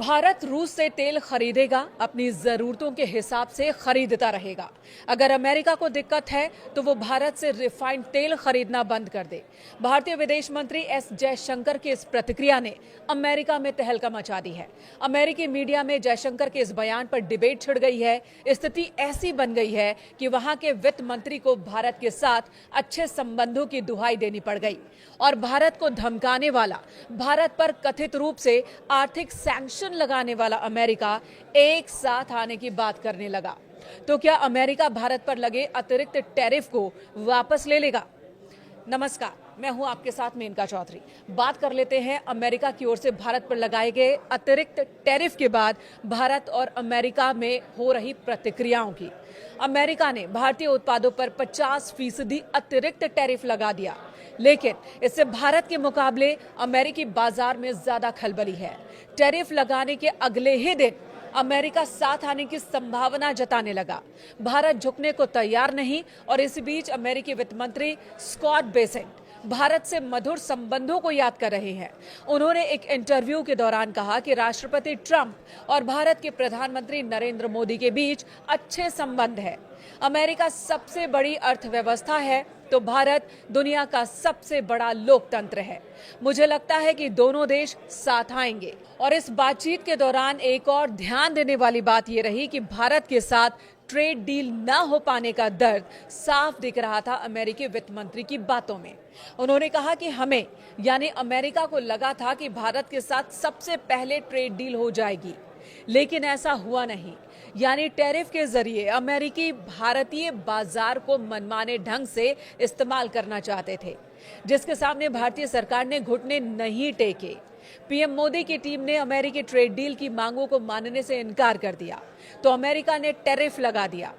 भारत रूस से तेल खरीदेगा, अपनी जरूरतों के हिसाब से खरीदता रहेगा। अगर अमेरिका को दिक्कत है तो वो भारत से रिफाइंड तेल खरीदना बंद कर दे। भारतीय विदेश मंत्री एस जयशंकर की इस प्रतिक्रिया ने अमेरिका में तहलका मचा दी है। अमेरिकी मीडिया में जयशंकर के इस बयान पर डिबेट छिड़ गई है। स्थिति ऐसी बन गई है कि वहां के वित्त मंत्री को भारत के साथ अच्छे संबंधों की दुहाई देनी पड़ गई और भारत को धमकाने वाला, भारत पर कथित रूप से आर्थिक सैंक्शन लगाने वाला अमेरिका एक साथ आने की बात करने लगा। तो क्या अमेरिका भारत पर लगे अतिरिक्त टैरिफ को वापस ले लेगा? नमस्कार, मैं हूं आपके साथ मेनका चौधरी। बात कर लेते हैं अमेरिका की ओर से भारत पर लगाए गए अतिरिक्त टैरिफ के बाद भारत और अमेरिका में हो रही प्रतिक्रियाओं की। अमेरिका ने भारतीय उत्पादों पर 50% अतिरिक्त टैरिफ लगा दिया, लेकिन इससे भारत के मुकाबले अमेरिकी बाजार में ज्यादा खलबली है। टैरिफ लगाने के अगले ही दिन अमेरिका साथ आने की संभावना जताने लगा। भारत झुकने को तैयार नहीं और इस बीच अमेरिकी वित्त मंत्री स्कॉट बेसेंट भारत से मधुर संबंधों को याद कर रहे हैं। उन्होंने एक इंटरव्यू के दौरान कहा कि राष्ट्रपति ट्रंप और भारत के प्रधानमंत्री नरेंद्र मोदी के बीच अच्छे संबंध है। अमेरिका सबसे बड़ी अर्थव्यवस्था है तो भारत दुनिया का सबसे बड़ा लोकतंत्र है। मुझे लगता है कि दोनों देश साथ आएंगे। और इस बातचीत के दौरान एक और ध्यान देने वाली बात यह रही कि भारत के साथ ट्रेड डील न हो पाने का दर्द साफ दिख रहा था अमेरिकी वित्त मंत्री की बातों में। उन्होंने कहा कि हमें यानी अमेरिका को लगा था कि भारत के साथ सबसे पहले ट्रेड डील हो जाएगी, लेकिन ऐसा हुआ नहीं। यानी टैरिफ के जरिए अमेरिकी भारतीय बाजार को मनमाने ढंग से इस्तेमाल करना चाहते थे, जिसके सामने भारतीय सरकार ने घुटने नहीं टेके। पीएम मोदी की टीम ने अमेरिकी ट्रेड डील की मांगों को मानने से इनकार कर दिया तो अमेरिका ने टैरिफ लगा दिया।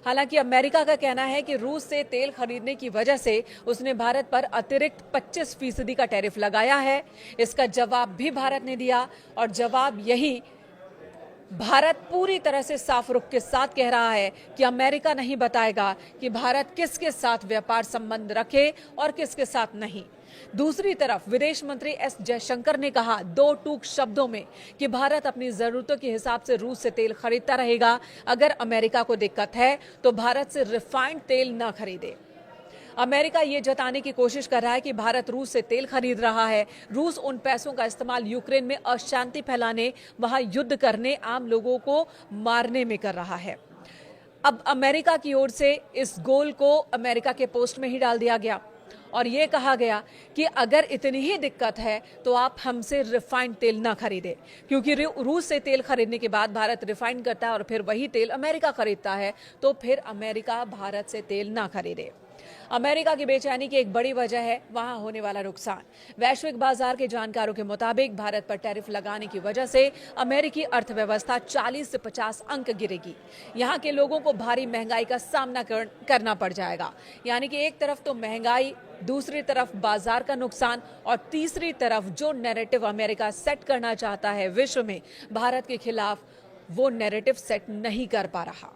हालांकि अमेरिका का कहना है कि रूस से तेल खरीदने की वजह से उसने भारत पर अतिरिक्त 25% का टैरिफ लगाया है। इसका जवाब भी भारत ने दिया और जवाब यही भारत पूरी तरह से साफ रुख के साथ कह रहा है कि अमेरिका नहीं बताएगा कि भारत किसके साथ व्यापार संबंध रखे और किसके साथ नहीं। दूसरी तरफ विदेश मंत्री एस जयशंकर ने कहा दो टूक शब्दों में कि भारत अपनी जरूरतों के हिसाब से रूस से तेल खरीदता रहेगा। अगर अमेरिका को दिक्कत है तो भारत से रिफाइंड तेल न खरीदे। अमेरिका ये जताने की कोशिश कर रहा है कि भारत रूस से तेल खरीद रहा है। रूस उन पैसों का इस्तेमाल यूक्रेन में अशांति फैलाने, वहां युद्ध करने, आम लोगों को मारने में कर रहा है। अब अमेरिका की ओर से इस गोल को अमेरिका के पोस्ट में ही डाल दिया गया और ये कहा गया कि अगर इतनी ही दिक्कत है तो आप हमसे रिफाइंड तेल ना खरीदें, क्योंकि रूस से तेल खरीदने के बाद भारत रिफाइंड करता है और फिर वही तेल अमेरिका खरीदता है, तो फिर अमेरिका भारत से तेल ना खरीदे। अमेरिका की बेचैनी की एक बड़ी वजह है वहां होने वाला नुकसान। वैश्विक बाजार के जानकारों के मुताबिक भारत पर टैरिफ लगाने की वजह से अमेरिकी अर्थव्यवस्था 40 से 50 अंक गिरेगी। यहां के लोगों को भारी महंगाई का सामना करना पड़ जाएगा। यानी कि एक तरफ तो महंगाई, दूसरी तरफ बाजार का नुकसान और तीसरी तरफ जो नैरेटिव अमेरिका सेट करना चाहता है विश्व में भारत के खिलाफ, वो नैरेटिव सेट नहीं कर पा रहा।